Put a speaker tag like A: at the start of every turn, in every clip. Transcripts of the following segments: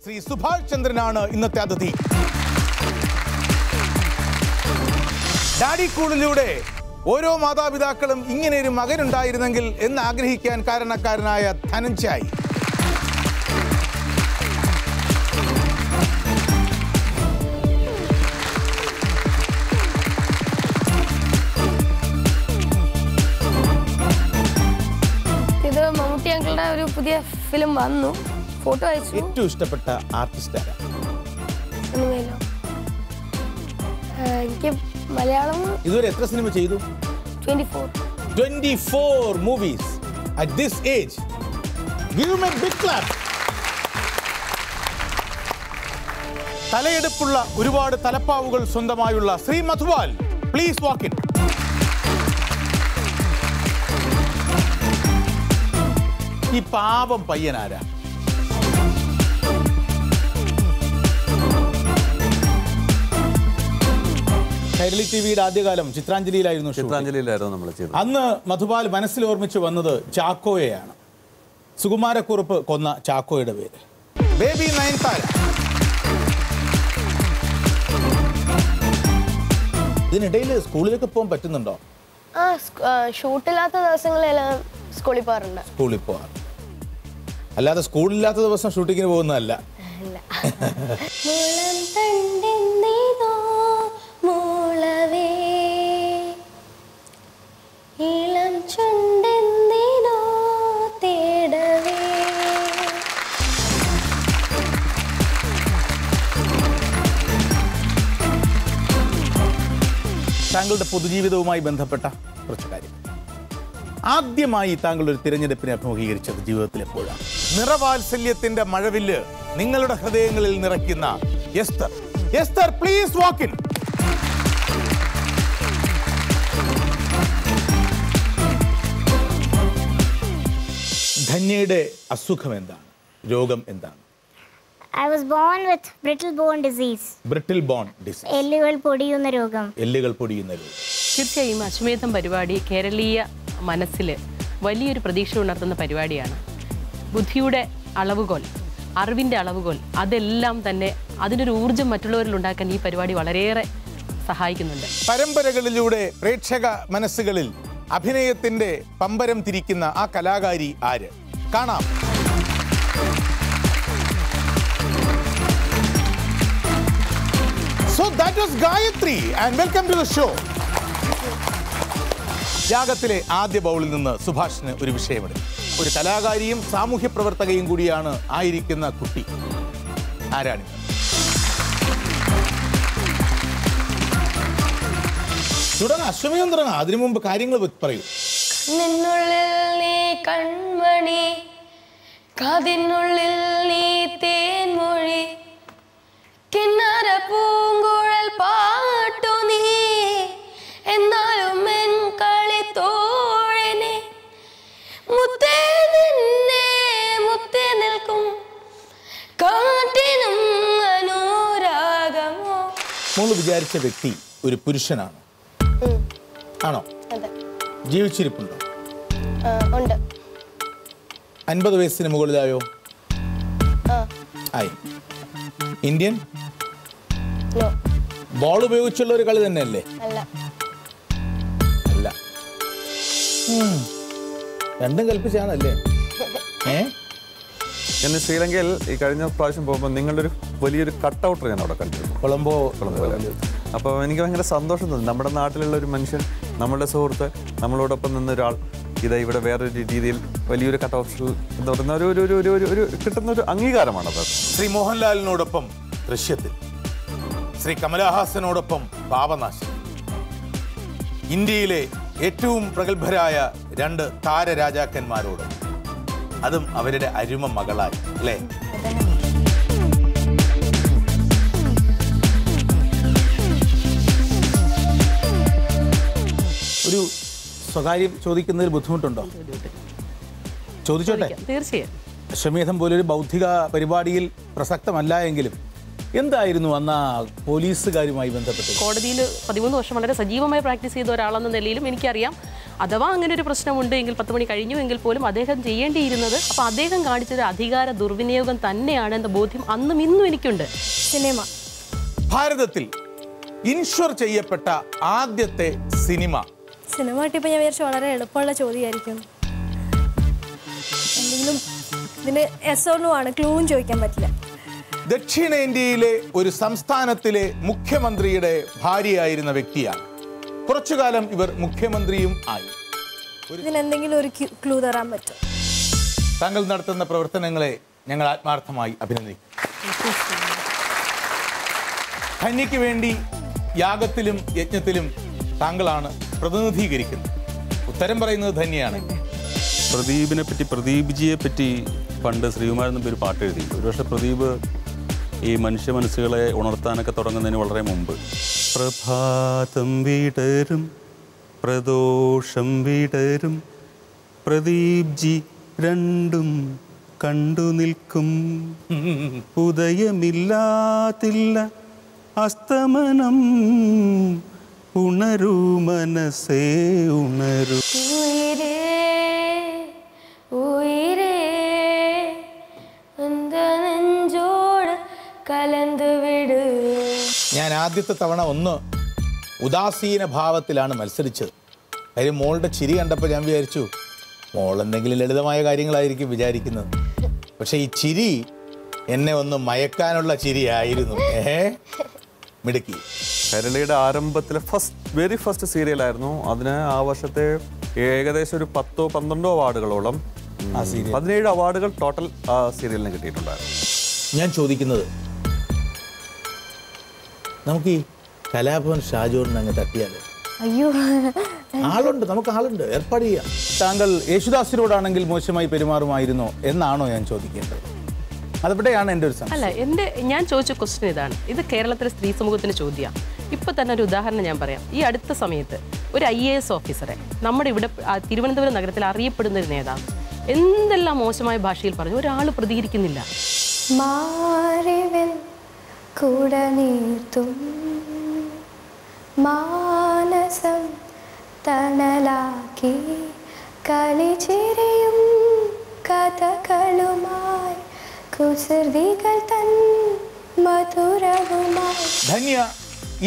A: ശ്രീ സുഭാഷ് ചന്ദ്രനാണ് ഇന്നത്തെ അതിഥി. ഡാഡി കൂളിലൂടെ ഓരോ മാതാപിതാക്കളും ഇങ്ങനെയൊരു മകനുണ്ടായിരുന്നെങ്കിൽ എന്ന് ആഗ്രഹിക്കാൻ കാരണക്കാരനായ ധനഞ്ജയ്.
B: ഇത് മമ്മൂട്ടി അങ്കിളുടെ ഒരു പുതിയ ഫിലിം വന്നു. ഫോട്ടോ അയച്ചു.
A: ഏറ്റവും ഇഷ്ടപ്പെട്ട ആർട്ടിസ്റ്റ് ആരാ?
B: എനിക്ക് മലയാളം
A: ഇതുവരെ എത്ര സിനിമ ചെയ്തു? 24 movies at this age. Give him a big clap. തലയെടുപ്പുള്ള ഒരുപാട് തലപ്പാവുകൾ സ്വന്തമായുള്ള Shri Madhupal, please walk in. ഈ പാപം പയ്യനാരാ? കൈരളി ടിവിയുടെ ആദ്യകാലം ചിത്രാഞ്ജലിയിലായിരുന്നു
C: നമ്മൾ ചെയ്തത്.
A: അന്ന് മധുപാൽ മനസ്സിൽ ഓർമ്മിച്ച് വന്നത് ചാക്കോയെയാണ്. സുകുമാരക്കുറുപ്പ് കൊന്ന ചാക്കോയുടെ പേര്. ബേബി നയൻതാര. ഇതിനിടയിൽ സ്കൂളിലേക്ക് പോകാൻ പറ്റുന്നുണ്ടോ?
B: ഷൂട്ടില്ലാത്ത ദിവസങ്ങളെല്ലാം സ്കൂളിൽ പോകാറുണ്ട്.
A: സ്കൂളിൽ പോകാറ് അല്ലാതെ സ്കൂളില്ലാത്ത ദിവസം ഷൂട്ടിങ്ങിന് പോകുന്നതല്ല. താങ്കളുടെ പൊതുജീവിതവുമായി ബന്ധപ്പെട്ട കുറച്ച് കാര്യം. ആദ്യമായി താങ്കൾ ഒരു തിരഞ്ഞെടുപ്പിനെ അഭിമുഖീകരിച്ചത് ജീവിതത്തിൽ എപ്പോഴാണ്? നിറവാത്സല്യത്തിന്റെ മഴവില്ല് നിങ്ങളുടെ ഹൃദയങ്ങളിൽ നിറയ്ക്കുന്ന Esther. Esther, please walk in. ധന്യയുടെ അസുഖം എന്താണ്? രോഗം എന്താണ്?
D: I was born with brittle bone disease.
A: Brittle bone disease.
D: എല്ലുകൾ പൊടിയുന്ന രോഗം.
A: എല്ലുകൾ പൊടിയുന്ന രോഗം.
E: തീർച്ചയായും അശ്വമേധം പരിപാടി കേരളീയ മനസ്സിൽ വലിയൊരു പ്രതീക്ഷ ഉണർത്തുന്ന പരിപാടിയാണ്. ബുദ്ധിയുടെ അളവുകോൽ, അറിവിൻ്റെ അളവുകോൽ, അതെല്ലാം തന്നെ അതിനൊരു ഊർജ്ജം മറ്റുള്ളവരിൽ ഉണ്ടാക്കാൻ ഈ പരിപാടി വളരെയേറെ സഹായിക്കുന്നുണ്ട്.
A: പരമ്പരകളിലൂടെ പ്രേക്ഷക മനസ്സുകളിൽ അഭിനയത്തിന്റെ പമ്പരം തിരിക്കുന്ന ആ കലാകാരി ആര്? കാണാം. So that was Gayatri and welcome to the show. യാഗത്തിലെ ആദ്യ ബൗളിൽ നിന്ന് സുഭാഷിന് ഒരു വിഷയമെടുക്കും. ഒരു കലാകാരിയും സാമൂഹ്യ പ്രവർത്തകയും കൂടിയാണ് ആയിരിക്കുന്ന കുട്ടി. ആരാണ്? തുടങ്ങാം, അശ്വമേധം തുടങ്ങാം. അതിനു മുമ്പ് കാര്യങ്ങൾ പറയൂ.
B: കണ്ണിനുള്ളിൽ നീ കൺമണി, കാതിനുള്ളിൽ നീ തേൻമൊഴി, കിന്നര പൂങ്കുഴൽ പാട്ടു നീ, എന്നാലും എൻ കളി തോഴനെ, മുത്തേ നിന്നെ മുത്തേ നിൽക്കും കാട്ടിനും അനുരാഗമോ.
A: മോള് വിചാരിച്ച വ്യക്തി ഒരു പുരുഷനാണ്, ആണോ? ജീവിച്ചിരിപ്പുണ്ടോ?
B: ഉണ്ട്.
A: 50 വയസ്സിന് മുകളിലായോ? ആയി. ഇന്ത്യൻ? ബോൾ ഉപയോഗിച്ചുള്ള ഒരു കളി തന്നെയല്ലേ? അല്ല. രണ്ടും കൽപ്പിച്ചാണല്ലേ?
C: ഞാൻ ശ്രീലങ്കയിൽ ഈ കഴിഞ്ഞ പ്രാവശ്യം പോകുമ്പോൾ നിങ്ങളുടെ ഒരു വലിയൊരു കട്ടൗട്ടർ ഞാൻ അവിടെ കണ്ടിരുന്നു, കൊളംബോ. അപ്പോൾ എനിക്ക് ഭയങ്കര സന്തോഷം തോന്നി. നമ്മുടെ നാട്ടിലുള്ള ഒരു മനുഷ്യൻ, നമ്മളുടെ സുഹൃത്ത്, നമ്മളോടൊപ്പം നിന്നൊരാൾ ഇത് ഇവിടെ വേറൊരു രീതിയിൽ വലിയൊരു കട്ടൗട്ടിൽ എന്ന് പറയുന്ന ഒരു കിട്ടുന്ന ഒരു അംഗീകാരമാണത്.
A: ശ്രീ മോഹൻലാലിനോടൊപ്പം ദൃശ്യത്തിൽ, ശ്രീ കമലഹാസനോടൊപ്പം പാപനാശം, ഇന്ത്യയിലെ ഏറ്റവും പ്രഗത്ഭരായ 2 താരരാജാക്കന്മാരോടും, അതും അവരുടെ അരുമ മകളായി, അല്ലേ? ഒരു സ്വകാര്യം ചോദിക്കുന്നതിൽ ബുദ്ധിമുട്ടുണ്ടോ? ചോദിച്ചോട്ടെ.
E: തീർച്ചയായും.
A: അശ്വമേധം പോലൊരു ബൗദ്ധിക പരിപാടിയിൽ പ്രസക്തമല്ല എങ്കിലും എന്തായിരുന്നു അന്ന് പോലീസുകാരുമായി ബന്ധപ്പെട്ട്?
E: കോടതിയിൽ 13 വർഷം വളരെ സജീവമായി പ്രാക്ടീസ് ചെയ്ത ഒരാളെന്ന നിലയിലും എനിക്കറിയാം അഥവാ അങ്ങനെ ഒരു പ്രശ്നമുണ്ട് എങ്കിൽ 10 മണി കഴിഞ്ഞു എങ്കിൽ പോലും അദ്ദേഹം ചെയ്യേണ്ടിയിരുന്നത്, അപ്പോൾ അദ്ദേഹം കാണിച്ചത് അധികാര ദുർവിനിയോഗം തന്നെയാണ് എന്ന ബോധ്യം അന്നും ഇന്നും എനിക്കുണ്ട്.
B: സിനിമ.
A: ഭാരതത്തിൽ ഇൻഷുർ ചെയ്യപ്പെട്ട ആദ്യത്തെ സിനിമ.
B: സിനിമ കിട്ടിയപ്പോൾ ഞാൻ വിചാരിച്ചു വളരെ എളുപ്പമുള്ള ചോദ്യമായിരിക്കും. എന്തെങ്കിലും ഇതിന് എസ് ഓർ നോ ആണ്, ക്ലൂവും ചോദിക്കാൻ പറ്റില്ല.
A: ദക്ഷിണേന്ത്യയിലെ ഒരു സംസ്ഥാനത്തിലെ മുഖ്യമന്ത്രിയുടെ ഭാര്യയായിരുന്ന വ്യക്തിയാണ്. കുറച്ചുകാലം ഇവർ മുഖ്യമന്ത്രിയും ആയി.
B: ഇതിനെന്തെങ്കിലും ഒരു ക്ലൂ തരാൻ പറ്റും?
A: താങ്കൾ നടത്തുന്ന പ്രവർത്തനങ്ങളെ ഞങ്ങൾ ആത്മാർത്ഥമായി അഭിനന്ദിക്കും. ധന്യയ്ക്ക് വേണ്ടി യാഗത്തിലും യജ്ഞത്തിലും താങ്കളാണ് പ്രതിനിധീകരിക്കുന്നത്. ഉത്തരം പറയുന്നത് ധന്യയാണ്.
F: പ്രദീപിനെ പറ്റി, പ്രദീപ്ജിയെ പറ്റി പണ്ട് ശ്രീകുമാരൻ നമ്പി ഒരു പാട്ട് എഴുതി. ഒരുപക്ഷെ പ്രദീപ് ഈ മനുഷ്യ മനസ്സുകളെ ഉണർത്താനൊക്കെ തുടങ്ങുന്നതിന് വളരെ മുമ്പ്. പ്രഭാതം വിടരും പ്രദോഷം വിടരും പ്രദീപ്ജി രണ്ടും കണ്ടു നിൽക്കും, ഉദയമില്ലാതില്ല അസ്തമനം, ഉണരൂ മനസ്സേ ഉണരൂ.
A: ഞാൻ ആദ്യത്തെ തവണ ഒന്ന് ഉദാസീന ഭാവത്തിലാണ് മത്സരിച്ചത്. കാര്യം മോളുടെ ചിരി കണ്ടപ്പോൾ ഞാൻ വിചാരിച്ചു മോൾ എന്തെങ്കിലും ലളിതമായ കാര്യങ്ങളായിരിക്കും വിചാരിക്കുന്നത്. പക്ഷെ ഈ ചിരി എന്നെ ഒന്ന് മയക്കാനുള്ള ചിരിയായിരുന്നു. മിടുക്കി.
C: കൈരളിയുടെ ആരംഭത്തിലെ വെരി ഫസ്റ്റ് സീരിയലായിരുന്നു. അതിന് ആ വർഷത്തെ ഏകദേശം ഒരു 10-12 അവാർഡുകളോളം, 17 അവാർഡുകൾ ടോട്ടൽ ആ സീരിയലിന് കിട്ടിയിട്ടുണ്ടായിരുന്നു.
A: ഞാൻ ചോദിക്കുന്നത്, നമുക്ക് ഈ കലാഭവൻ ഷാജോറിന് അങ്ങ് തട്ടിയാലോ?
B: അയ്യോ,
A: ആളുണ്ട്, നമുക്ക് ആളുണ്ട്, ഏർപ്പാട് ചെയ്യാം. താങ്കൾ യേശുദാസിനോടാണെങ്കിൽ മോശമായി പെരുമാറുമായിരുന്നോ എന്നാണോ ഞാൻ ചോദിക്കേണ്ടത്? അതെവിടെയാണ് എൻ്റെ ഒരു സംശയം.
E: അല്ല, ഞാൻ ചോദിച്ച ക്വസ്റ്റ്യൻ ഇതാണ്. ഇത് കേരളത്തിലെ സ്ത്രീ സമൂഹത്തിന് ചോദ്യമാണ്. ഇപ്പം തന്നെ ഒരു ഉദാഹരണം ഞാൻ പറയാം. ഈ അടുത്ത സമയത്ത് ഒരു IAS ഓഫീസറെ നമ്മുടെ ഇവിടെ തിരുവനന്തപുരം നഗരത്തിൽ അറിയപ്പെടുന്ന ഒരു നേതാവ് എന്തെല്ലാം മോശമായ ഭാഷയിൽ പറഞ്ഞു, ഒരാൾ പ്രതികരിക്കുന്നില്ല.
B: മാനസം തണലാക്കി കളിചിരിയും കഥകളുമായി കുസൃതികൾ തൻ മധുരവുമായി.
A: ധന്യ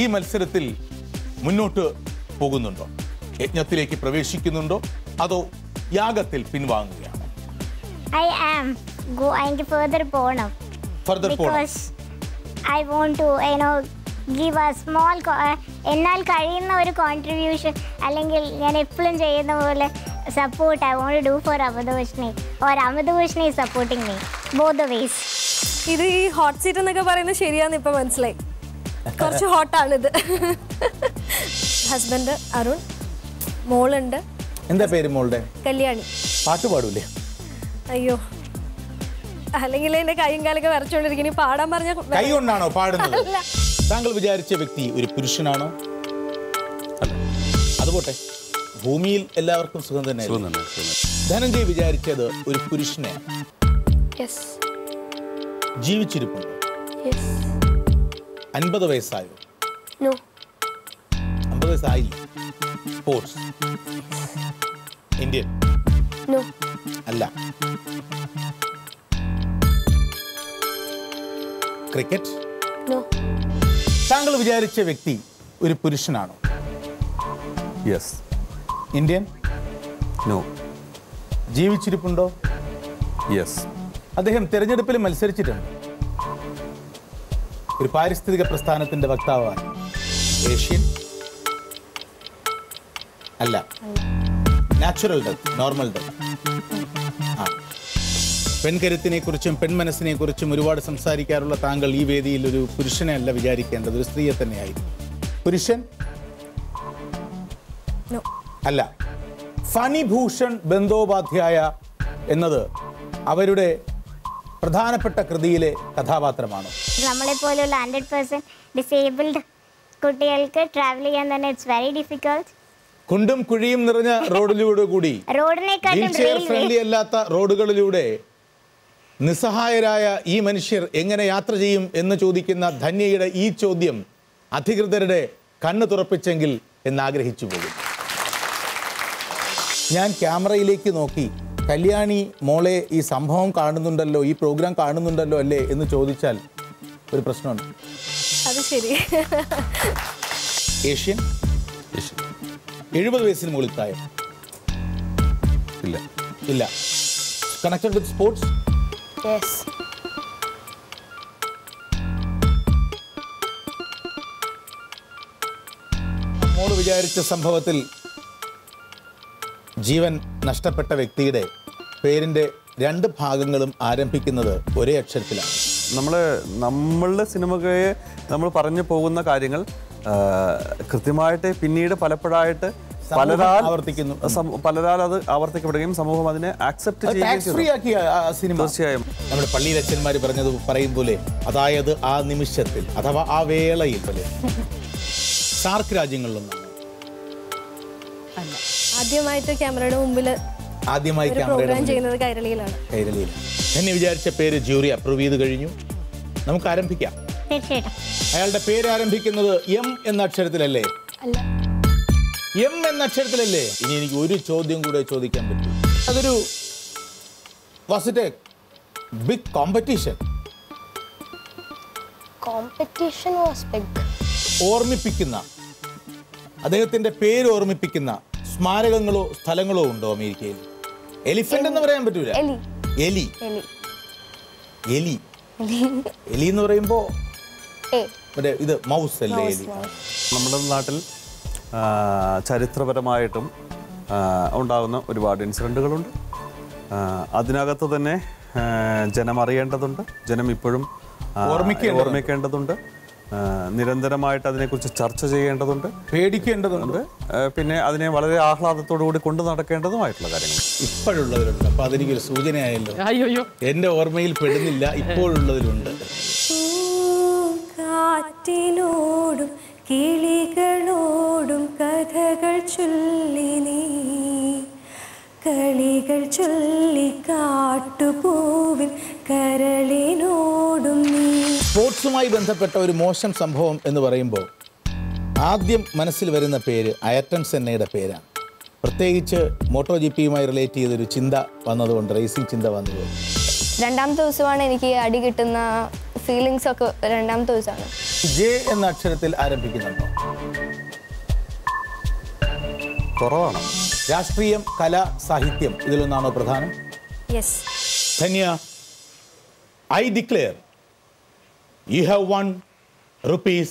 A: ഈ മത്സരത്തിൽ മുന്നോട്ട് പോകുന്നുണ്ടോ? യജ്ഞത്തിലേക്ക് പ്രവേശിക്കുന്നുണ്ടോ അതോ യാഗത്തിൽ പിൻവാങ്ങുകയാണോ?
D: I am going to further പോണം. Because I want to, give a small, എന്നാൽ കഴിയുന്ന ഒരു കോൺട്രിബ്യൂഷൻ, അല്ലെങ്കിൽ ഞാൻ എപ്പോഴും ചെയ്യുന്ന പോലെ support I want to do for Amritavarshini, or Amritavarshini is supporting me both the ways.
B: ഇത് ഈ ഹോട്ട് സീറ്റ് എന്നൊക്കെ പറയുന്നത് ശരിയാന്ന് ഇപ്പൊ മനസ്സിലായി. കുറച്ച് ഹോട്ടാണിത്. ഹസ്ബൻഡ് അരുൺ, മോളുണ്ട്.
A: എന്താ പേര് മോളുടെ?
B: കല്യാണി.
A: പാട്ട് പാടൂലേ?
B: അയ്യോ, അല്ലെങ്കിൽ എന്റെ കൈയും കാലൊക്കെ വരച്ചോണ്ടിരിക്കും. പാടാൻ പറഞ്ഞ
A: കൈ കൊണ്ടാണോ പാടുന്നത്? താങ്കൾ വിചാരിച്ച വ്യക്തി ഒരു പുരുഷനാണോ?
F: അല്ല.
A: അതുപോട്ടെ, ഭൂമിയിൽ എല്ലാവർക്കും സുഖം തന്നെ. ധനഞ്ജയ് വിചാരിച്ചത് ഒരു പുരുഷനെ. ജീവിച്ചിരിപ്പുണ്ടോ? 50 വയസ്സായോ? 50 വയസ്സായില്ല. സ്പോർട്സ്? ഇന്ത്യൻ? അല്ല. ക്രിക്കറ്റ്? താങ്കൾ വിചാരിച്ച വ്യക്തി ഒരു പുരുഷനാണോ?
C: യെസ്.
A: ഇന്ത്യൻ?
C: നോ.
A: ജീവിച്ചിരിപ്പുണ്ടോ?
C: യെസ്.
A: അദ്ദേഹം തിരഞ്ഞെടുപ്പിൽ മത്സരിച്ചിട്ടുണ്ട്. ഒരു പാരിസ്ഥിതിക പ്രസ്ഥാനത്തിന്റെ വക്താവാണ്. ഏഷ്യൻ? അല്ല. Natural death, normal death. പെൺകരുത്തിനെ കുറിച്ചും പെൺമനസ്സിനെ കുറിച്ചും ഒരുപാട് സംസാരിക്കാറുള്ള താങ്കൾ ഈ വേദിയിൽ ഒരു പുരുഷനെ അല്ല വിചാരിക്കേണ്ടത്, ഒരു സ്ത്രീയെ തന്നെയായിരുന്നു. പുരുഷൻ? അല്ല. ഫണിഭൂഷൺ ബന്ദോപാധ്യായ എന്നത് അവരുടെ പ്രധാനപ്പെട്ട കൃതിയിലെ കഥാപാത്രമാണ്.
D: നമ്മളെപ്പോലുള്ള 100% ഡിസേബിൾഡ് കുട്ടികൾക്ക് ട്രാവൽ ചെയ്യാൻ തന്നെ ഇറ്റ്സ് വെരി ഡിഫിക്കൾട്ട്.
A: കുണ്ടും കുഴിയും നിറഞ്ഞ റോഡിലൂടെ കൂടി, വീൽചെയർ ഫ്രണ്ട്ലി അല്ലാത്ത റോഡുകളിലൂടെ നിസ്സഹായരായ ഈ മനുഷ്യർ എങ്ങനെ യാത്ര ചെയ്യും എന്ന് ചോദിക്കുന്ന ധന്യയുടെ ഈ ചോദ്യം അധികൃതരുടെ കണ്ണ് തുറപ്പിച്ചെങ്കിൽ എന്നാഗ്രഹിച്ചു പോകും. ഞാൻ ക്യാമറയിലേക്ക് നോക്കി കല്യാണി മോളെ ഈ സംഭവം കാണുന്നുണ്ടല്ലോ, ഈ പ്രോഗ്രാം കാണുന്നുണ്ടല്ലോ അല്ലേ എന്ന് ചോദിച്ചാൽ ഒരു പ്രശ്നമുണ്ട്.
B: അത് ശരി.
A: ഏഷ്യൻ 70 വയസ്സിന് മുകളിൽ പ്രായം
C: ഇല്ല.
A: ഇല്ല. Connected with sports?
B: യെസ്.
A: മോള് വിചാരിച്ച സംഭവത്തിൽ ജീവൻ നഷ്ടപ്പെട്ട വ്യക്തിയുടെ പേരിൻ്റെ 2 ഭാഗങ്ങളും ആരംഭിക്കുന്നത് ഒരേ അക്ഷരത്തിലാണ്.
C: നമ്മളുടെ സിനിമയെ നമ്മൾ പറഞ്ഞു പോകുന്ന കാര്യങ്ങൾ കൃത്യമായിട്ട് പിന്നീട് പലപ്പോഴായിട്ട് പലരാൽ അത് ആവർത്തിക്കപ്പെടുകയും സമൂഹം അതിനെ ആക്സെപ്റ്റ് ചെയ്യുകയും. തീർച്ചയായും
A: നമ്മുടെ പള്ളിയിൽ അച്ഛന്മാർ പറയും പോലെ, അതായത് ആ നിമിഷത്തിൽ അഥവാ ആ വേളയിൽ പോലെ. സാർക്ക് രാജ്യങ്ങളിലൊന്നും
B: ആദ്യമായിട്ട് ക്യാമറയുടെ മുമ്പിൽ പ്രോഗ്രാം ചെയ്യുന്നത് കൈരളിയിലാണ്.
A: എന്നെ വിചാരിച്ച പേര് ജൂറി അപ്രൂവ് ചെയ്ത് കഴിഞ്ഞു. നമുക്ക് ആരംഭിക്കാം. അയാളുടെ പേര് ആരംഭിക്കുന്നത് എം എന്ന അക്ഷരത്തിലല്ലേ?
B: അല്ല,
A: എം എന്ന അക്ഷരത്തിലല്ലേ? ഇനി എനിക്ക് ഒരു ചോദ്യം കൂടെ ചോദിക്കാൻ പറ്റും. അതൊരു was it a big competition?
B: Competition was big.
A: ഓർമ്മിപ്പിക്കുന്ന, അദ്ദേഹത്തിന്റെ പേര് ഓർമ്മിപ്പിക്കുന്ന സ്മാരകങ്ങളോ സ്ഥലങ്ങളോ ഉണ്ടോ അമേരിക്കയിൽ? എലിഫന്റ് എന്ന് പറയാൻ പറ്റൂല. എലി എലി എലി എന്ന് പറയുമ്പോ ഇത് മൗസ് അല്ലേ? എലി.
C: നമ്മുടെ നാട്ടിൽ ചരിത്രപരമായിട്ടും ഉണ്ടാകുന്ന ഒരുപാട് ഇൻസിഡൻറ്റുകളുണ്ട്. അതിനകത്ത് തന്നെ ജനം അറിയേണ്ടതുണ്ട്, ജനം ഇപ്പോഴും ഓർമ്മിക്കേണ്ടതുണ്ട്, നിരന്തരമായിട്ട് അതിനെക്കുറിച്ച് ചർച്ച ചെയ്യേണ്ടതുണ്ട്,
A: പേടിക്കേണ്ടതുണ്ട്,
C: പിന്നെ അതിനെ വളരെ ആഹ്ലാദത്തോടു കൂടി കൊണ്ടു നടക്കേണ്ടതുമായിട്ടുള്ള കാര്യങ്ങൾ
A: ഇപ്പോഴുള്ളതിലുണ്ട്. അപ്പൊ അതെനിക്കൊരു സൂചനയായല്ലോ.
E: അയ്യോ,
A: എന്റെ ഓർമ്മയിൽ പെടുന്നില്ല, ഇപ്പോഴുള്ളതിലുണ്ട്.
G: കാറ്റിനോടും കിളികളോടും കഥകൾ ചൊല്ലി നീ, കളികൾ ചൊല്ലി കാട്ടുപൂവിൻ കരളിനോടും നീ.
A: സ്പോർട്സുമായി ബന്ധപ്പെട്ട ഒരു മോശം സംഭവം എന്ന് പറയുമ്പോൾ ആദ്യം മനസ്സിൽ വരുന്ന പേര് അയർട്ടൺ സെന്നയുടെ പേരാണ്. പ്രത്യേകിച്ച് മോട്ടോ ജിപിയുമായി റിലേറ്റ് ചെയ്തൊരു ചിന്ത വന്നതുകൊണ്ട്, റേസിംഗ് ചിന്ത വന്നതുകൊണ്ട്.
B: 2ാമത്തെ ദിവസമാണ് എനിക്ക് അടി കിട്ടുന്ന ഫീലിങ്സ് ഒക്കെ. 2ാമത്തെ ദിവസമാണ്.
A: ജെ എന്ന അക്ഷരത്തിൽ ആരംഭിക്കുന്നുണ്ടോ?
C: കുറവാണ്.
A: രാഷ്ട്രീയം, കല, സാഹിത്യം ഇതിലൊന്നാണോ പ്രധാനം?
G: Yes.
A: Dhanya, I declare you have won rupees